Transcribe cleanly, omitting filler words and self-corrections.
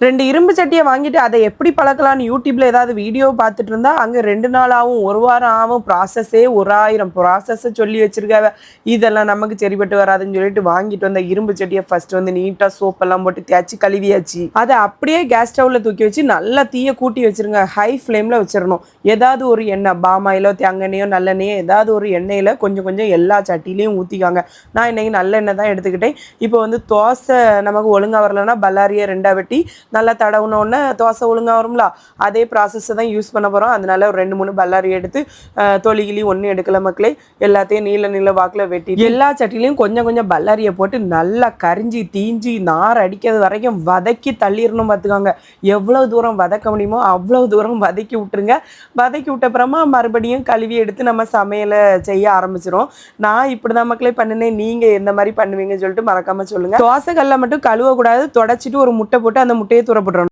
2 இரும்பு சட்டியை வாங்கிட்டு அதை எப்படி பழக்கலாம்னு யூடியூப்ல ஏதாவது வீடியோ பார்த்துட்டு இருந்தா அங்கே 2 நாள் ஆகும், 1 வாரம் ஆகும். ப்ராசஸே 1000 ப்ராசஸை சொல்லி வச்சிருக்காவ. இதெல்லாம் நமக்கு சரிப்பட்டு வராதுன்னு சொல்லிட்டு வாங்கிட்டு வந்த இரும்பு சட்டியை ஃபர்ஸ்ட் வந்து நீட்டாக சோப்பெல்லாம் போட்டு தேய்ச்சி கழுவியாச்சு. அதை அப்படியே கேஸ் ஸ்டவ்வில் தூக்கி வச்சு நல்லா தீயை கூட்டி வச்சிருங்க. ஹை ஃப்ளேமில் வச்சிடணும். ஏதாவது ஒரு எண்ணெய், பாமாயிலோ தேங்காய்யோ நல்லெண்ணெயோ ஏதாவது ஒரு எண்ணெயில் கொஞ்சம் கொஞ்சம் எல்லா சட்டிலையும் ஊற்றிக்காங்க. நான் இன்னைக்கு நல்லெண்ணெய் தான் எடுத்துக்கிட்டேன். இப்போ வந்து தோசை நமக்கு ஒழுங்காக வரலன்னா பல்லாரியை 2ஆக வெட்டி நல்லா தடவுனோடனே தோசை ஒழுங்காக வரும்ல, அதே ப்ராசஸை தான் யூஸ் பண்ண போகிறோம். அதனால ஒரு 2-3 பல்லாரி எடுத்து தொலிகிளி ஒன்றும் எடுக்கல மக்களே, எல்லாத்தையும் நீல வாக்கில் வெட்டி எல்லா சட்டிலையும் கொஞ்சம் கொஞ்சம் பல்லாரியை போட்டு நல்லா கரிஞ்சி தீஞ்சி நார் அடிக்கிறது வரைக்கும் வதக்கி தள்ளிடணும். பார்த்துக்காங்க, எவ்வளோ தூரம் வதக்க முடியுமோ அவ்வளோ தூரம் வதக்கி விட்டுருங்க. வதக்கி விட்டப்புறமா மறுபடியும் கழுவி எடுத்து நம்ம சமையலை செய்ய ஆரம்பிச்சிடும். நான் இப்படி தான் மக்களே பண்ணினேன். நீங்கள் எந்த மாதிரி பண்ணுவீங்கன்னு சொல்லிட்டு மறக்காமல் சொல்லுங்கள். தோசை கல்லை மட்டும் கழுவக்கூடாது, தொடச்சிட்டு ஒரு முட்டை போட்டு அந்த முட்டையை தூர போட்டுறணும்.